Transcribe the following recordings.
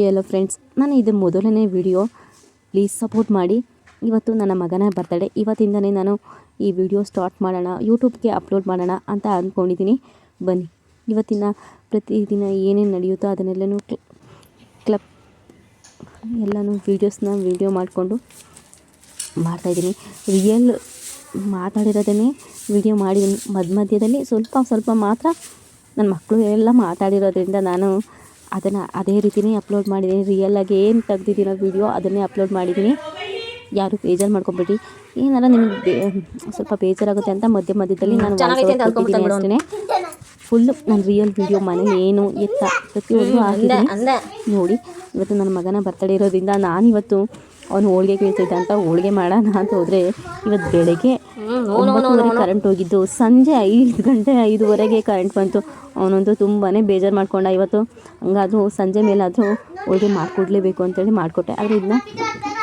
ಎಲ್ಲೋ friends, ನಾನು ಇದು ಮೊದಲನೇ ವಿಡಿಯೋ. ಪ್ಲೀಸ್ ಸಪೋರ್ಟ್ ಮಾಡಿ. ಇವತ್ತು ನನ್ನ ಮಗನ ಬರ್ತಡೇ. ಇವತ್ತಿಂದನೇ ನಾನು ಈ ವಿಡಿಯೋ ಸ್ಟಾರ್ಟ್ ಮಾಡೋಣ, ಯೂಟ್ಯೂಬ್ಗೆ ಅಪ್ಲೋಡ್ ಮಾಡೋಣ ಅಂತ ಅಂದ್ಕೊಂಡಿದ್ದೀನಿ. ಬನ್ನಿ, ಇವತ್ತಿನ ಪ್ರತಿದಿನ ಏನೇನು ನಡೆಯುತ್ತೋ ಅದನ್ನೆಲ್ಲನೂ ಎಲ್ಲನೂ ವಿಡಿಯೋ ಮಾಡಿಕೊಂಡು ಮಾಡ್ತಾಯಿದ್ದೀನಿ. ರಿಯಲ್ ಮಾತಾಡಿರೋದನ್ನೇ ವಿಡಿಯೋ ಮಾಡಿದ್ದೀನಿ. ಮಧ್ಯದಲ್ಲಿ ಸ್ವಲ್ಪ ಮಾತ್ರ ನನ್ನ ಮಕ್ಕಳು ಎಲ್ಲ ಮಾತಾಡಿರೋದ್ರಿಂದ ನಾನು ಅದನ್ನು ಅದೇ ರೀತಿಯೇ ಅಪ್ಲೋಡ್ ಮಾಡಿದ್ದೀನಿ. ರಿಯಲಾಗಿ ಏನು ತೆಗ್ದಿದ್ದೀನೋ ವಿಡಿಯೋ ಅದನ್ನೇ ಅಪ್ಲೋಡ್ ಮಾಡಿದ್ದೀನಿ. ಯಾರು ಬೇಜಾರು ಮಾಡ್ಕೊಬೇಡಿ. ಏನಾರ ನಿಮಗೆ ಸ್ವಲ್ಪ ಬೇಜಾರಾಗುತ್ತೆ ಅಂತ ಮಧ್ಯದಲ್ಲಿ ನಾನು ಅಷ್ಟೇ. ಫುಲ್ಲು ನನ್ನ ರಿಯಲ್ ವಿಡಿಯೋ ಮನೇಲಿ ಏನು ಎತ್ತ ಪ್ರತಿಯೊಂದು ಹಾಕಿದ್ದೀನಿ ನೋಡಿ. ಇವತ್ತು ನನ್ನ ಮಗನ ಬರ್ತಡೇ ಇರೋದ್ರಿಂದ ನಾನಿವತ್ತು ಅವನು ಹೋಳಿಗೆ ಕೇಳ್ತಿದ್ದ ಅಂತ ಹೋಳಿಗೆ ಮಾಡೋಣ ಅಂತ ಹೋದರೆ ಇವತ್ತು ಬೆಳಗ್ಗೆ 9 ಕರೆಂಟ್ ಹೋಗಿದ್ದು, ಸಂಜೆ 5 ಗಂಟೆ 5:15 ಕರೆಂಟ್ ಬಂತು. ಅವನಂತೂ ತುಂಬಾ ಬೇಜಾರು ಮಾಡ್ಕೊಂಡ. ಇವತ್ತು ಹಂಗಾದರೂ ಸಂಜೆ ಮೇಲಾದರೂ ಹೋಳಿಗೆ ಮಾಡಿಕೊಡ್ಲೇಬೇಕು ಅಂತೇಳಿ ಮಾಡಿಕೊಟ್ಟೆ. ಆದರೆ ಇದನ್ನ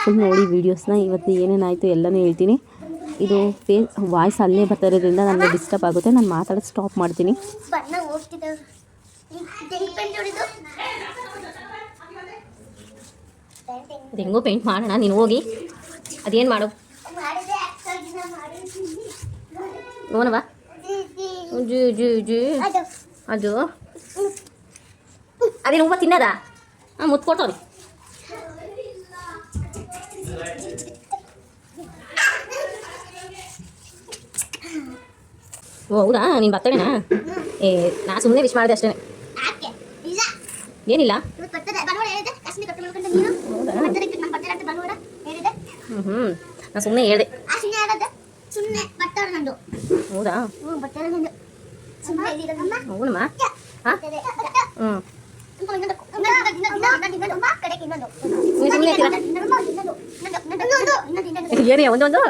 ಫುಲ್ ನೋಡಿ ವೀಡಿಯೋಸ್ನ ಇವತ್ತು ಏನೇನಾಯಿತು ಎಲ್ಲನೂ ಹೇಳ್ತೀನಿ. ಇದು ವಾಯ್ಸ್ ಅಲ್ಲೇ ಬರ್ತಾ ಇರೋದ್ರಿಂದ ನನಗೆ ಡಿಸ್ಟರ್ಬ್ ಆಗುತ್ತೆ. ನಾನು ಮಾತಾಡೋದು ಸ್ಟಾಪ್ ಮಾಡ್ತೀನಿ. ಹೆಂಗೋ ಪೇಂಟ್ ಮಾಡೋಣ, ನೀನು ಹೋಗಿ ಅದೇನು ಮಾಡು ನೋನವಾ. ಅದು ಅದೇನು ಉಮ್ಮ ತಿನ್ನದ ಮುತ್ತು ಕೊಟ್ಟವ್ರಿ. ಓ ಹೌದಾ, ನೀನು ಬರ್ತಡೇನಾ? ನಾ ಸುಮ್ಮನೆ ವಿಶ್ ಮಾಡಿದೆ ಅಷ್ಟೇ, ಏನಿಲ್ಲ. ನಾ ಸುಮ್ಮನೆ ಹೇಳಿದೆ. ಹೌದಾ? ಹೌದಮ್ಮ. ಹಾಂ ಏನೇ ಒಂದೊಂದು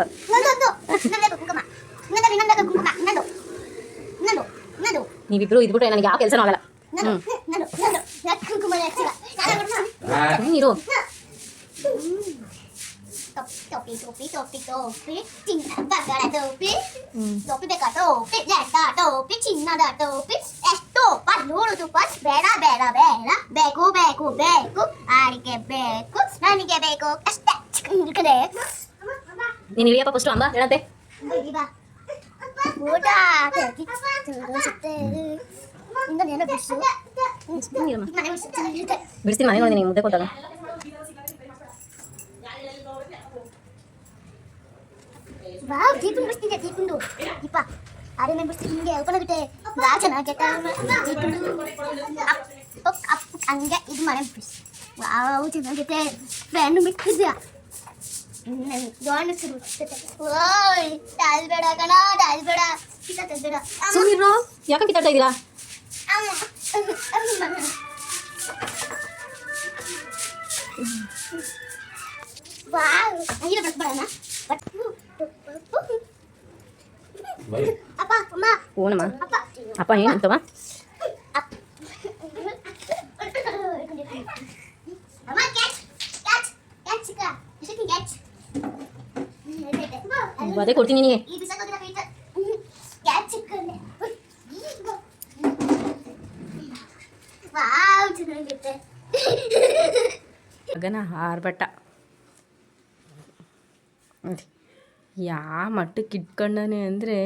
ನೀವಿಬ್ರು ಇದ್ಬಿಟ್ರೆ ನನಗೆ ಯಾವ ಕೆಲಸನೂ ಆಗಲ್ಲ. ನೀರು ಟೋಪಿ ಚಿನ್ನದ ಬೇಕಾ? ಟೋಪಿ ಚಿನ್ನದ ಟೋಪಿ ಎಷ್ಟು ನೂರು ರೂಪಾಯಿ. ಬೇಡ ಬೇಡ ಬೇಡ, ಬೇಕು ಬೇಕು ಬೇಕು, ಆಡಿಗೆ ಬೇಕು, ನನಗೆ ಬೇಕು ಅಷ್ಟೇ. ನೀನು ಇಳಿಯಪ್ಪ ಫಸ್ಟು ಅಂಬ ಹೇಳಂತೆ. ಊಟ ಬಿಡಿಸ್ತೀನಿ ಮನೆ ನೋಡಿ ಮುದ್ದೆ ಕೊಟ್ಟಾಗ. ವಾವ್, ದೀಪನ್ ಬಿಡಿಸ್ತಿದ್ದೆ. ದೀಪಂದು ದೀಪ ಆರೆ ನಾನು ಬಿಡಿಸ್ತೀನಿ. ನಿಮಗೆ ಉಪನಗುತ್ತೆ ಚೆನ್ನಾಗಿ ಹಂಗೆ ಇದು ಮನೆ ಬಿಡಿಸಿ. ವಾವ್ ಚೆನ್ನಾಗೈತೆ. ಫ್ರೆಂಡ್ ಬಿಟ್ಟಿದ್ಯಾ? ಬೇಡ ಕಣ, ಬೇಡ ಕಿತ್ತಾಡ್ಬೇಡ. ಸುಮ್ಮನಿರು, ಯಾಕೆ ಕಿತ್ತಾಡ್ತಾ ಇದ್ದೀರಾ? ಓನಮ್ಮ ಅಪ್ಪ ಏನಂತವ? ಅದೇ ಕೊಡ್ತೀನಿ ನಿನಗೆ. ಮಗನ ಹಾರ್ಬಟ್ಟ ಯಾವ ಮಟ್ಟಕ್ಕೆ ಇಟ್ಕೊಂಡಾನೆ ಅಂದರೆ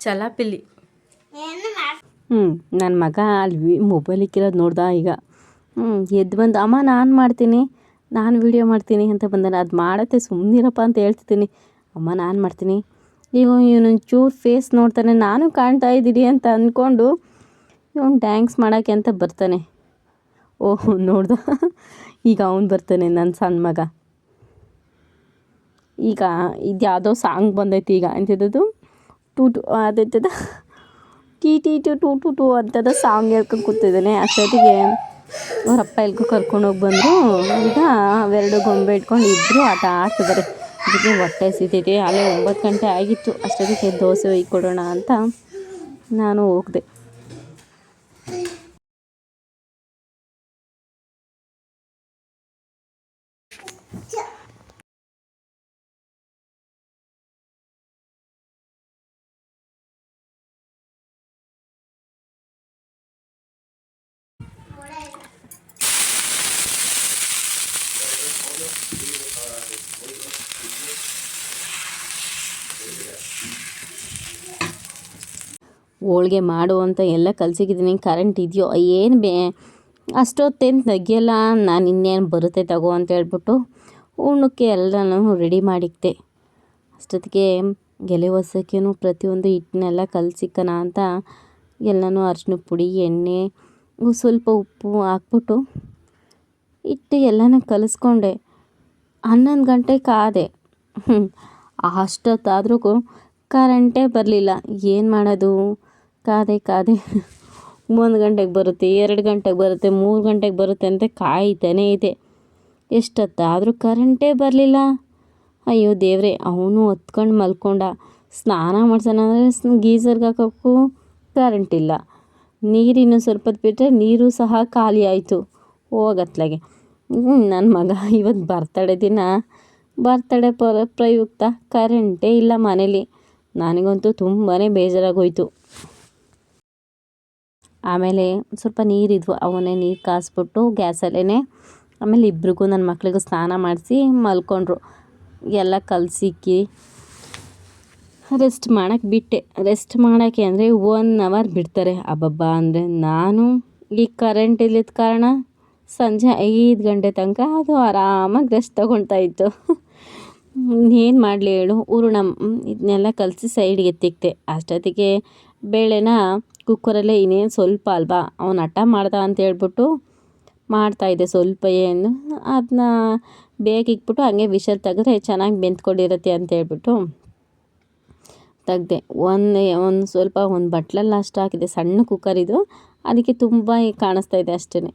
ಚಲಾಪಿಲ್ಲಿ. ನನ್ನ ಮಗ ಅಲ್ಲಿ ಮೊಬೈಲ್ ಇಕ್ಕಿರೋದು ನೋಡ್ದ. ಈಗ ಎದ್ದು ಬಂದು ಅಮ್ಮ ನಾನು ಮಾಡ್ತೀನಿ, ನಾನು ವೀಡಿಯೋ ಮಾಡ್ತೀನಿ ಅಂತ ಬಂದಾನೆ. ಅದು ಮಾಡತ್ತೆ ಸುಮ್ಮನಿರಪ್ಪ ಅಂತ ಹೇಳ್ತಿದ್ದೀನಿ. ಅಮ್ಮ ನಾನು ಮಾಡ್ತೀನಿ. ಇವನೊಂದು ಚೂರು ಫೇಸ್ ನೋಡ್ತಾನೆ, ನಾನು ಕಾಣ್ತಾ ಇದ್ದೀನಿ ಅಂತ ಅಂದ್ಕೊಂಡು ಇವನು ಡ್ಯಾನ್ಸ್ ಮಾಡೋಕ್ಕೆ ಅಂತ ಬರ್ತಾನೆ. ಓಹ್ ನೋಡ್ದ, ಈಗ ಅವನು ಬರ್ತಾನೆ ನನ್ನ ಸಣ್ಣ ಮಗ. ಈಗ ಇದು ಯಾವುದೋ ಸಾಂಗ್ ಬಂದೈತಿ ಈಗ ಅಂತಿದ್ದದು ಟೂ ಅದೈತದ ಟೂ ಅಂತದ ಸಾಂಗ್ ಹೇಳ್ಕೊಂಡು ಕೂತಿದ್ದಾನೆ. ಅಷ್ಟೊತ್ತಿಗೆ ಅವರಪ್ಪ ಎಲ್ಗೂ ಕರ್ಕೊಂಡೋಗಿ ಬಂದರು. ಈಗ ಅವೆರಡು ಗೊಂಬೆ ಇಟ್ಕೊಂಡು ಇಬ್ಬರು ಆಟ ಆಡ್ತಿದ್ದಾರೆ. ಅದಕ್ಕೆ ಹೊಟ್ಟೆ ಸಿಗ್ತೈತಿ. ಅಲ್ಲೇ 9 ಗಂಟೆ ಆಗಿತ್ತು. ಅಷ್ಟೊತ್ತಿಗೆ ದೋಸೆ ಒಯ್ದು ಕೊಡೋಣ ಅಂತ ನಾನು ಹೋಗಿದೆ. ಹೋಳ್ಗೆ ಮಾಡು ಅಂತ ಎಲ್ಲ ಕಲಸಿಕಿದ್ದೀನಿ. ಕರೆಂಟ್ ಇದೆಯೋ ಏನು ಅಷ್ಟೊತ್ತೇನು ತೆಗಿಯಲ್ಲ. ನಾನು ಇನ್ನೇನು ಬರುತ್ತೆ ತಗೋ ಅಂತ ಹೇಳ್ಬಿಟ್ಟು ಉಣ್ಣಕ್ಕೆ ಎಲ್ಲನೂ ರೆಡಿ ಮಾಡಿಕ್ತೆ. ಅಷ್ಟೊತ್ತಿಗೆ ಎಲೆ ಒಸಕ್ಕೇನು ಪ್ರತಿಯೊಂದು ಹಿಟ್ಟನ್ನೆಲ್ಲ ಕಲಸಿಕ್ಕನ ಅಂತ ಎಲ್ಲನೂ ಅರಿಶಿನ ಪುಡಿ, ಎಣ್ಣೆ, ಸ್ವಲ್ಪ ಉಪ್ಪು ಹಾಕ್ಬಿಟ್ಟು ಹಿಟ್ಟು ಎಲ್ಲನೂ ಕಲಿಸ್ಕೊಂಡೆ. 11 ಗಂಟೆ ಕಾದೆ. ಅಷ್ಟೊತ್ತಾದ್ರೂ ಕರೆಂಟೇ ಬರಲಿಲ್ಲ. ಏನು ಮಾಡೋದು? ಕಾದೆ 1 ಗಂಟೆಗೆ ಬರುತ್ತೆ, 2 ಗಂಟೆಗೆ ಬರುತ್ತೆ, 3 ಗಂಟೆಗೆ ಬರುತ್ತೆ ಅಂತ ಕಾಯ್ತಾನೇ ಇದೆ. ಎಷ್ಟೊತ್ತಾದರೂ ಕರೆಂಟೇ ಬರಲಿಲ್ಲ. ಅಯ್ಯೋ ದೇವ್ರೆ, ಅವನು ಹೊತ್ಕೊಂಡು ಮಲ್ಕೊಂಡ. ಸ್ನಾನ ಮಾಡ್ಸೋಣ ಅಂದರೆ ಗೀಝರ್ಗೆ ಹಾಕೋಕ್ಕೂ ಕರೆಂಟ್ ಇಲ್ಲ. ನೀರಿನ್ನು ಸ್ವಲ್ಪ ಹೊತ್ತು ಬಿಟ್ಟರೆ ನೀರು ಸಹ ಖಾಲಿ ಆಯಿತು ಹೋಗತ್ಲಾಗೆ. ನನ್ನ ಮಗ ಇವತ್ತು ಬರ್ತಡೇ ದಿನ, ಬರ್ತಡೇ ಪ್ರಯುಕ್ತ ಕರೆಂಟೇ ಇಲ್ಲ ಮನೇಲಿ. ನನಗಂತೂ ತುಂಬಾ ಬೇಜಾರಾಗೋಯ್ತು. ಆಮೇಲೆ ಸ್ವಲ್ಪ ನೀರಿದ್ವು, ಅವನ್ನೇ ನೀರು ಕಾಯಿಸ್ಬಿಟ್ಟು ಗ್ಯಾಸಲ್ಲೇ ಆಮೇಲೆ ಇಬ್ರಿಗೂ ನನ್ನ ಮಕ್ಳಿಗೂ ಸ್ನಾನ ಮಾಡಿಸಿ ಮಲ್ಕೊಂಡ್ರು. ಎಲ್ಲ ಕಲಸಿಕ್ಕಿ ರೆಸ್ಟ್ ಮಾಡೋಕ್ಕೆ ಬಿಟ್ಟೆ. ರೆಸ್ಟ್ ಮಾಡೋಕ್ಕೆ ಅಂದರೆ 1 ಅವರ್ ಬಿಡ್ತಾರೆ ಅಬ್ಬಬ್ಬಾ. ಅಂದರೆ ನಾನು ಈ ಕರೆಂಟ್ ಇಲ್ಲದ ಕಾರಣ ಸಂಜೆ 5 ಗಂಟೆ ತನಕ ಅದು ಆರಾಮಾಗಿ ರೆಸ್ಟ್ ತೊಗೊಳ್ತಾ ಇತ್ತು. ಏನು ಮಾಡಲಿ ಹೇಳು? ಇದನ್ನೆಲ್ಲ ಕಲಸಿ ಸೈಡ್ಗೆ ಎತ್ತಿಕ್ತೆ. ಅಷ್ಟೊತ್ತಿಗೆ ಬೇಳೆನ ಕುಕ್ಕರಲ್ಲೇ ಇನ್ನೇನು ಸ್ವಲ್ಪ ಅಲ್ವಾ, ಅವನು ಹಠ ಮಾಡ್ದ ಅಂತ ಹೇಳ್ಬಿಟ್ಟು ಮಾಡ್ತಾಯಿದ್ದೆ. ಸ್ವಲ್ಪ ಏನು ಅದನ್ನ ಬೇಗ ಇಕ್ಬಿಟ್ಟು ಹಂಗೆ ವಿಷಲ್ ತೆಗೆದ್ರೆ ಚೆನ್ನಾಗಿ ಬೆಂದ್ಕೊಂಡಿರುತ್ತೆ ಅಂತ ಹೇಳ್ಬಿಟ್ಟು ತೆಗ್ದೆ. ಒಂದು ಬಟ್ಲಲ್ಲಿ ಅಷ್ಟು ಹಾಕಿದೆ. ಸಣ್ಣ ಕುಕ್ಕರ್ ಇದು, ಅದಕ್ಕೆ ತುಂಬ ಕಾಣಿಸ್ತಾ ಇದೆ ಅಷ್ಟೇ.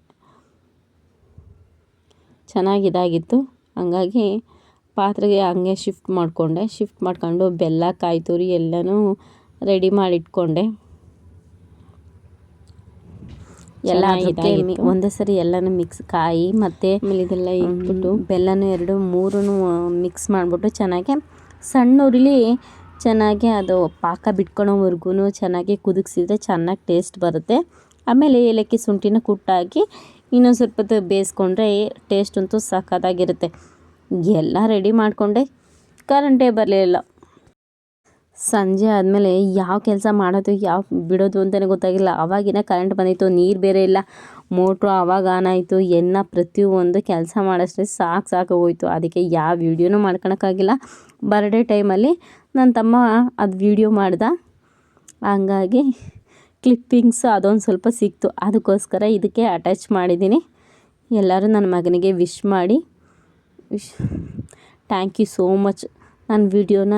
ಚೆನ್ನಾಗಿದ್ದಾಗಿತ್ತು. ಹಂಗಾಗಿ ಪಾತ್ರೆಗೆ ಹಂಗೆ ಶಿಫ್ಟ್ ಮಾಡ್ಕೊಂಡು ಬೆಲ್ಲ, ಕಾಯಿ ತುರಿ ಎಲ್ಲನೂ ರೆಡಿ ಮಾಡಿಟ್ಕೊಂಡೆ. ಎಲ್ಲ ಒಂದೇ ಸರಿ ಎಲ್ಲನೂ ಮಿಕ್ಸ್, ಕಾಯಿ ಮತ್ತು ಆಮೇಲೆ ಇದೆಲ್ಲ ಇಟ್ಬಿಟ್ಟು ಬೆಲ್ಲನೂ 2-3 ಮಿಕ್ಸ್ ಮಾಡಿಬಿಟ್ಟು ಚೆನ್ನಾಗಿ ಸಣ್ಣ ಉರಿಲಿ ಚೆನ್ನಾಗಿ ಅದು ಪಾಕ ಬಿಟ್ಕೊಳೋವರೆಗೂ ಚೆನ್ನಾಗಿ ಕುದಿಸಿದ್ರೆ ಚೆನ್ನಾಗಿ ಟೇಸ್ಟ್ ಬರುತ್ತೆ. ಆಮೇಲೆ ಏಲಕ್ಕಿ ಶುಂಠಿನ ಕುಟ್ಟಾಕಿ ಇನ್ನೊಂದು ಸ್ವಲ್ಪ ಹೊತ್ತು ಬೇಯಿಸ್ಕೊಂಡ್ರೆ ಟೇಸ್ಟ್ ಅಂತೂ ಸಖತ್ತಾಗಿರುತ್ತೆ. ಎಲ್ಲ ರೆಡಿ ಮಾಡಿಕೊಂಡೆ, ಕರೆಂಟೇ ಬರಲಿಲ್ಲ. ಸಂಜೆ ಆದಮೇಲೆ ಯಾವ ಕೆಲಸ ಮಾಡೋದು ಯಾವ ಬಿಡೋದು ಅಂತಲೇ ಗೊತ್ತಾಗಿಲ್ಲ. ಆವಾಗಿನ ಕರೆಂಟ್ ಬಂದಿತ್ತು, ನೀರು ಬೇರೆ ಇಲ್ಲ, ಮೋಟ್ರು ಆವಾಗ ಆನ್ ಆಯಿತು. ಪ್ರತಿಯೊಂದು ಕೆಲಸ ಮಾಡೋಷ್ಟೇ ಸಾಕಾಗೋಯ್ತು. ಅದಕ್ಕೆ ಯಾವ ವೀಡಿಯೋನೂ ಮಾಡ್ಕೊಳಕ್ಕಾಗಿಲ್ಲ. ಬರ್ಡೇ ಟೈಮಲ್ಲಿ ನನ್ನ ತಮ್ಮ ಅದು ವೀಡಿಯೋ ಮಾಡ್ದ, ಹಂಗಾಗಿ ಕ್ಲಿಪ್ಪಿಂಗ್ಸ್ ಅದೊಂದು ಸ್ವಲ್ಪ ಸಿಕ್ತು. ಅದಕ್ಕೋಸ್ಕರ ಇದಕ್ಕೆ ಅಟ್ಯಾಚ್ ಮಾಡಿದ್ದೀನಿ. ಎಲ್ಲರೂ ನನ್ನ ಮಗನಿಗೆ ವಿಶ್ ಮಾಡಿ. ಥ್ಯಾಂಕ್ ಯು ಸೋ ಮಚ್ ನನ್ನ ವಿಡಿಯೋನ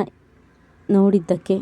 ನೋಡಿದ್ದಕ್ಕೆ.